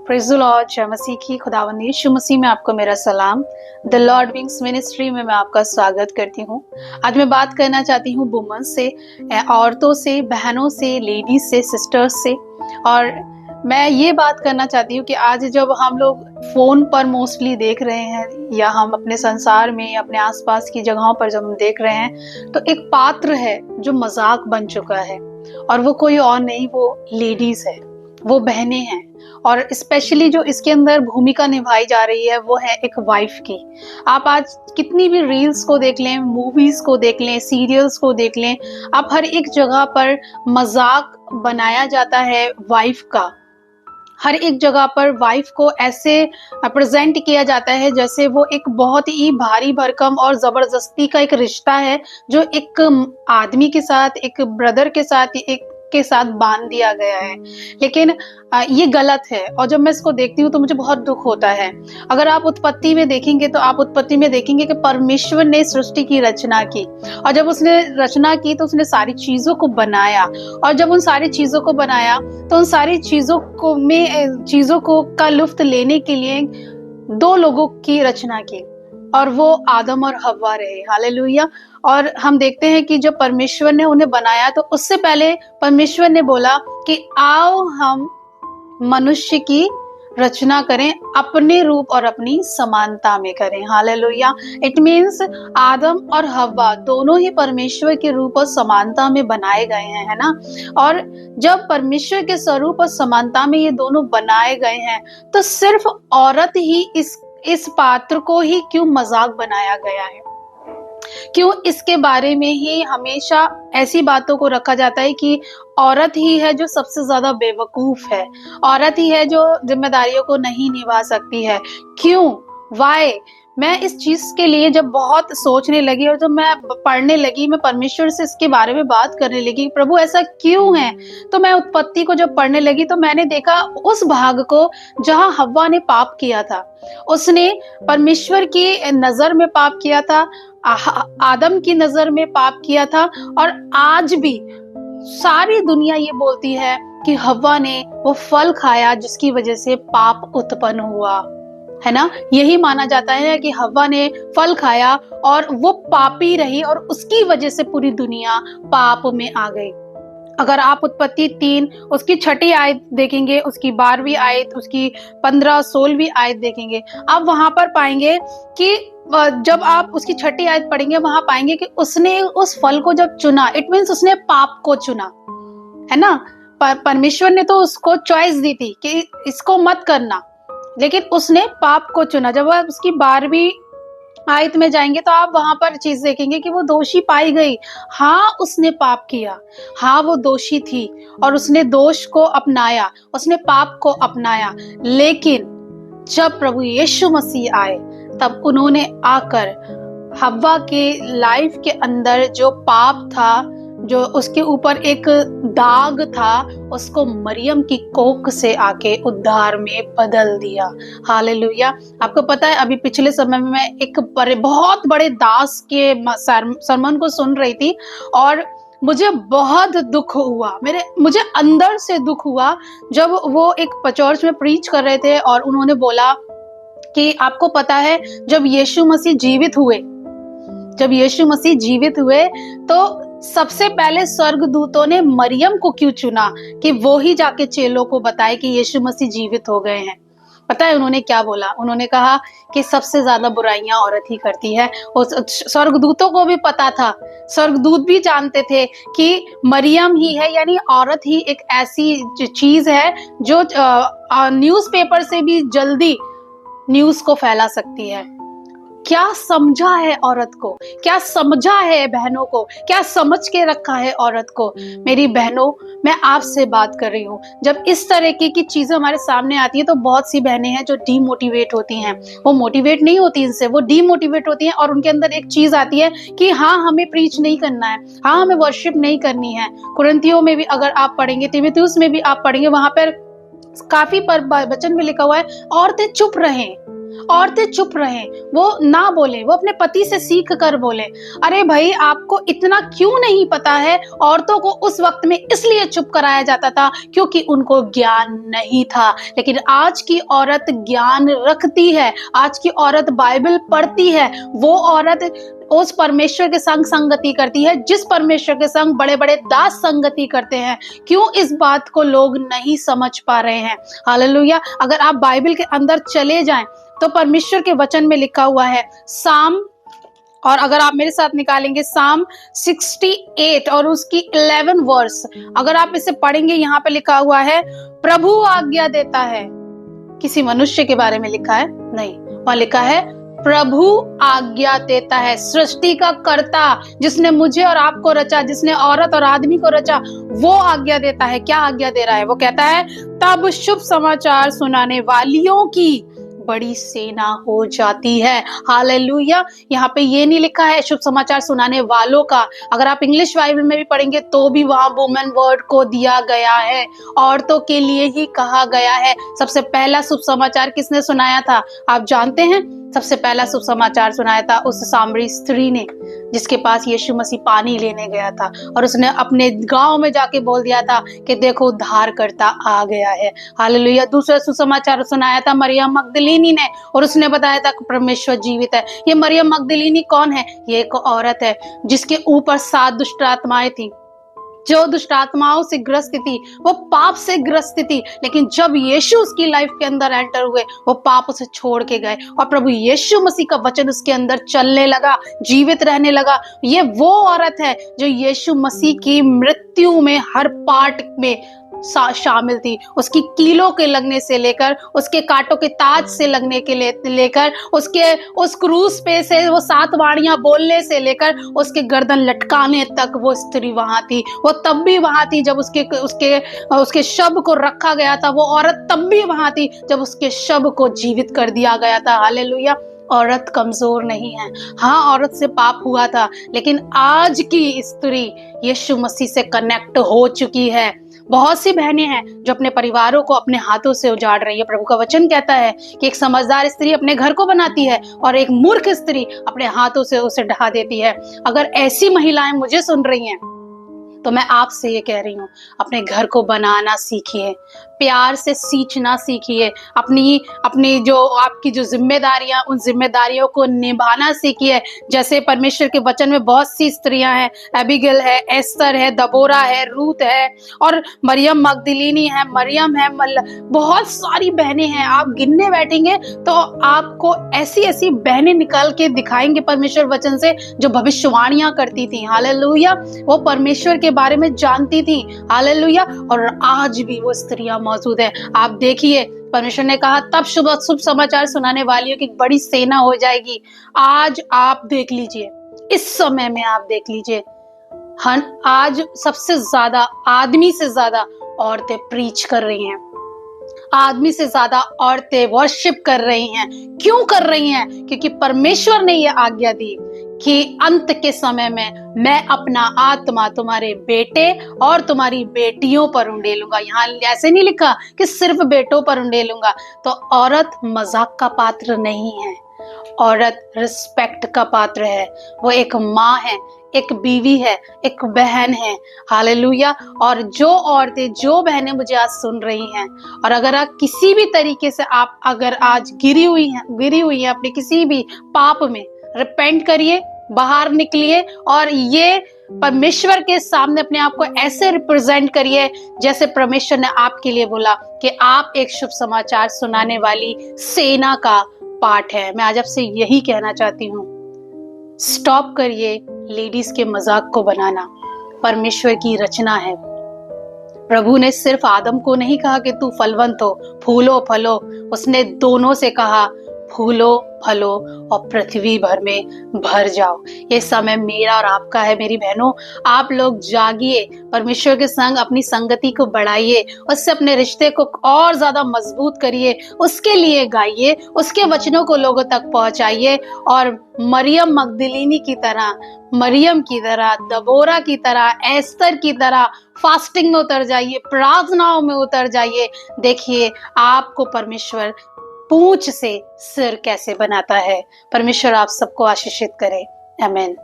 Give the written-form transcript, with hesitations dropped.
Praise the Lord. जय मसीह की। खुदावंद यीशु मसीह में आपको मेरा सलाम। द लॉर्ड विंग्स मिनिस्ट्री में मैं आपका स्वागत करती हूँ। आज मैं बात करना चाहती हूँ वुमन से, औरतों से, बहनों से, लेडीज से, सिस्टर्स से। और मैं ये बात करना चाहती हूँ कि आज जब हम लोग फोन पर मोस्टली देख रहे हैं या हम अपने संसार में अपने आसपास की जगहों पर जब हम देख रहे हैं, तो एक पात्र है जो मजाक बन चुका है, और वो कोई और नहीं, वो लेडीज है, वो बहनें हैं। और स्पेशली जो इसके अंदर भूमिका निभाई जा रही है वो है एक वाइफ की। आप आज कितनी भी रील्स को देख लें, मूवीज को देख लें, सीरियल्स को देख लें, आप हर एक जगह पर मजाक बनाया जाता है वाइफ का। हर एक जगह पर वाइफ को ऐसे प्रेजेंट किया जाता है जैसे वो एक बहुत ही भारी भरकम और जबरदस्ती का एक रिश्ता है जो एक आदमी के साथ, एक ब्रदर के साथ, एक के साथ बांध दिया गया है। लेकिन ये गलत है, और जब मैं इसको देखती हूँ तो मुझे बहुत दुख होता है। अगर आप उत्पत्ति में देखेंगे तो आप उत्पत्ति में देखेंगे कि परमेश्वर ने सृष्टि की रचना की, और जब उसने रचना की तो उसने सारी चीजों को बनाया, और जब उन सारी चीजों को बनाया तो उन सारी चीजों को का लुत्फ लेने के लिए दो लोगों की रचना की, और वो आदम और हव्वा रहे। हालेलुया। और हम देखते हैं कि जब परमेश्वर ने उन्हें बनाया तो उससे पहले परमेश्वर ने बोला कि आओ हम मनुष्य की रचना करें, अपने रूप और अपनी समानता में करें। हालेलुया। इट मीन्स आदम और हव्वा दोनों ही परमेश्वर के रूप और समानता में बनाए गए हैं, है ना। और जब परमेश्वर के स्वरूप और समानता में ये दोनों बनाए गए हैं तो सिर्फ औरत ही इस पात्र को ही क्यों मजाक बनाया गया है? क्यों इसके बारे में ही हमेशा ऐसी बातों को रखा जाता है कि औरत ही है जो सबसे ज्यादा बेवकूफ है, औरत ही है जो जिम्मेदारियों को नहीं निभा सकती है? क्यों? वाई? मैं इस चीज के लिए जब बहुत सोचने लगी और जब मैं पढ़ने लगी, मैं परमेश्वर से इसके बारे में बात करने लगी, प्रभु ऐसा क्यों है? तो मैं उत्पत्ति को जब पढ़ने लगी तो मैंने देखा उस भाग को जहां हव्वा ने पाप किया था। उसने परमेश्वर की नजर में पाप किया था, आदम की नजर में पाप किया था, और आज भी सारी दुनिया ये बोलती है कि हव्वा ने वो फल खाया जिसकी वजह से पाप उत्पन्न हुआ, है ना। यही माना जाता है कि हव्वा ने फल खाया और वो पापी रही और उसकी वजह से पूरी दुनिया पाप में आ गई। अगर आप उत्पत्ति 3 उसकी 6ठी आयत देखेंगे, उसकी 12वीं आयत, उसकी 15-16वीं आयत देखेंगे, आप वहां पर पाएंगे कि जब आप उसकी 6ठी आयत पढ़ेंगे वहां पाएंगे कि उसने उस फल को जब चुना, इट मीन्स उसने पाप को चुना, है ना। परमेश्वर ने तो उसको चॉइस दी थी कि इसको मत करना, लेकिन उसने पाप को चुना। जब आप उसकी 12वीं आयत में जाएंगे तो आप वहां पर चीज देखेंगे कि वो दोषी पाई गई। हाँ, उसने पाप किया, हाँ वो दोषी थी और उसने दोष को अपनाया, उसने पाप को अपनाया। लेकिन जब प्रभु यीशु मसीह आए तब उन्होंने आकर हव्वा के लाइफ के अंदर जो पाप था, जो उसके ऊपर एक दाग था, उसको मरियम की कोख से आके उद्धार में बदल दिया। हालेलुया। आपको पता है, अभी पिछले समय में मैं एक बहुत बड़े दास के सरमन को सुन रही थी और मुझे बहुत दुख हुआ, मुझे अंदर से दुख हुआ जब वो एक चर्च में प्रीच कर रहे थे और उन्होंने बोला कि आपको पता है जब यीशु मसीह जीवित हुए तो सबसे पहले स्वर्गदूतों ने मरियम को क्यों चुना कि वो ही जाके चेलों को बताए कि यीशु मसीह जीवित हो गए हैं? पता है उन्होंने क्या बोला? उन्होंने कहा कि सबसे ज्यादा बुराइयां औरत ही करती है। स्वर्गदूतों को भी पता था, स्वर्गदूत भी जानते थे कि मरियम ही है, यानी औरत ही एक ऐसी चीज है जो न्यूज़पेपर से भी जल्दी न्यूज को फैला सकती है। क्या समझा है औरत को, क्या समझा है बहनों को, क्या समझ के रखा है औरत को? मेरी बहनों, मैं आपसे बात कर रही हूँ। जब इस तरह की चीजें हमारे सामने आती है तो बहुत सी बहनें हैं जो डीमोटिवेट होती हैं। वो मोटिवेट नहीं होती इनसे, वो डीमोटिवेट होती हैं, और उनके अंदर एक चीज आती है कि हाँ हमें प्रीच नहीं करना है, हाँ हमें वर्शिप नहीं करनी है। कुरिन्थियों में भी अगर आप पढ़ेंगे, तीमुथियुस में भी आप पढ़ेंगे, वहां पर काफी वचन में लिखा हुआ है औरतें चुप रहें, औरतें चुप रहें, वो ना बोले, वो अपने पति से सीख कर बोले। अरे भाई, आपको इतना क्यों नहीं पता है? औरतों को उस वक्त में इसलिए चुप कराया जाता था क्योंकि उनको ज्ञान नहीं था। लेकिन आज की औरत ज्ञान रखती है, आज की औरत बाइबल पढ़ती है, वो औरत उस परमेश्वर के संग संगति करती है जिस परमेश्वर के संग बड़े बड़े दास संगति करते हैं। क्यों इस बात को लोग नहीं समझ पा रहे हैं? हालेलुया। अगर आप बाइबल के अंदर चले जाएं तो परमेश्वर के वचन में लिखा हुआ है साम, और अगर आप मेरे साथ निकालेंगे साम 68 और उसकी 11 वर्स, अगर आप इसे पढ़ेंगे, यहाँ पे लिखा हुआ है प्रभु आज्ञा देता है। किसी मनुष्य के बारे में लिखा है नहीं, वहां लिखा है प्रभु आज्ञा देता है। सृष्टि का कर्ता जिसने मुझे और आपको रचा, जिसने औरत और आदमी को रचा, वो आज्ञा देता है। क्या आज्ञा दे रहा है? वो कहता है तब शुभ समाचार सुनाने वालियों की बड़ी सेना हो जाती है। हालेलुया। यहाँ पे ये नहीं लिखा है शुभ समाचार सुनाने वालों का। अगर आप इंग्लिश बाइबल में भी पढ़ेंगे तो भी वहां वुमेन वर्ड को दिया गया है, औरतों के लिए ही कहा गया है। सबसे पहला शुभ समाचार किसने सुनाया था आप जानते हैं? सबसे पहला शुभ समाचार सुनाया था उस सामरी स्त्री ने, जिसके पास यीशु मसीह पानी लेने गया था, और उसने अपने गांव में जाके बोल दिया था कि देखो उद्धार करता आ गया है। हालेलुया। दूसरा सुसमाचार सुनाया था मरियम मगदलीनी ने, और उसने बताया था कि परमेश्वर जीवित है। ये मरियम मगदलीनी कौन है? ये एक औरत है जिसके ऊपर 7 दुष्ट आत्माएं थी, जो दुष्ट आत्माओं से ग्रस्त थी, वो पाप से ग्रस्त थी। लेकिन जब यीशु उसकी लाइफ के अंदर एंटर हुए, वो पाप उसे छोड़ के गए और प्रभु यीशु मसीह का वचन उसके अंदर चलने लगा, जीवित रहने लगा। ये वो औरत है जो यीशु मसीह की मृत्यु में हर पार्ट में शामिल थी। उसकी कीलों के लगने से लेकर, उसके कांटों के ताज से लगने के लेकर, उसके उस क्रूस पे से वो 7 वाणियां बोलने से लेकर उसके गर्दन लटकाने तक वो स्त्री वहां थी। वो तब भी वहां थी जब उसके शव को रखा गया था। वो औरत तब भी वहां थी जब उसके शव को जीवित कर दिया गया था। हालेलुया। औरत कमजोर नहीं है। हाँ, औरत से पाप हुआ था, लेकिन आज की स्त्री यीशु मसीह से कनेक्ट हो चुकी है। बहुत सी बहनें हैं जो अपने परिवारों को अपने हाथों से उजाड़ रही है। प्रभु का वचन कहता है कि एक समझदार स्त्री अपने घर को बनाती है और एक मूर्ख स्त्री अपने हाथों से उसे ढहा देती है। अगर ऐसी महिलाएं मुझे सुन रही हैं तो मैं आपसे ये कह रही हूँ, अपने घर को बनाना सीखिए, प्यार से सींचना सीखिए, अपनी जो आपकी जो जिम्मेदारियां, उन जिम्मेदारियों को निभाना सीखिए। जैसे परमेश्वर के वचन में बहुत सी स्त्रियां हैं, एबिगेल है, एस्तर है, दबोरा है, रूत है, और मरियम मगदलीनी है, मरियम है, बहुत सारी बहनें हैं। आप गिनने बैठेंगे तो आपको ऐसी ऐसी बहनें निकाल के दिखाएंगे परमेश्वर वचन से, जो भविष्यवाणियां करती थी। हालेलुया। वो परमेश्वर के बारे में जानती थी। हालेलुया। और आज भी वो स्त्रियां मौजूद है। आप देखिए, परमेश्वर ने कहा तब शुभ समाचार सुनाने वालियों की बड़ी सेना हो जाएगी। आज आप देख लीजिए, इस समय में आप देख लीजिए, आज सबसे ज्यादा, आदमी से ज्यादा औरतें प्रीच कर रही हैं, आदमी से ज्यादा औरतें वर्शिप कर रही हैं। क्यों कर रही हैं? क्योंकि परमेश्वर ने यह आज्ञा दी कि अंत के समय में मैं अपना आत्मा तुम्हारे बेटे और तुम्हारी बेटियों पर उंडेलूंगा। यहाँ ऐसे नहीं लिखा कि सिर्फ बेटों पर उंडेलूंगा। तो औरत मजाक का पात्र नहीं है, औरत रिस्पेक्ट का पात्र है। वो एक माँ है, एक बीवी है, एक बहन है। हालेलुया। और जो औरतें, जो बहनें मुझे आज सुन रही हैं, और अगर आप किसी भी तरीके से आप अगर आज गिरी हुई हैं अपने किसी भी पाप में, रिपेंट करिए, बाहर निकलिए और ये परमेश्वर के सामने अपने आप को ऐसे रिप्रेजेंट करिए जैसे परमेश्वर ने आपके लिए बोला कि आप एक शुभ समाचार सुनाने वाली सेना का पार्ट है। मैं आज आपसे यही कहना चाहती हूँ, स्टॉप करिए लेडीज के मजाक को बनाना। परमेश्वर की रचना है। प्रभु ने सिर्फ आदम को नहीं कहा कि तू फलवंत हो, फूलो फलो। उसने दोनों से कहा फूलो फलो और पृथ्वी भर में भर जाओ। ये समय मेरा और आपका है। मेरी बहनों, आप लोग जागिए, परमेश्वर के संग अपनी संगति को बढ़ाइए, उससे अपने रिश्ते को और ज्यादा मजबूत करिए, उसके लिए गाइए, उसके वचनों को लोगों तक पहुंचाइए, और मरियम मगदलीनी की तरह, मरियम की तरह, दबोरा की तरह, एस्तर की तरह फास्टिंग में उतर जाइए, प्रार्थनाओं में उतर जाइए। देखिए, आपको परमेश्वर पूंछ से सिर कैसे बनाता है। परमेश्वर आप सबको आशीषित करे। आमीन।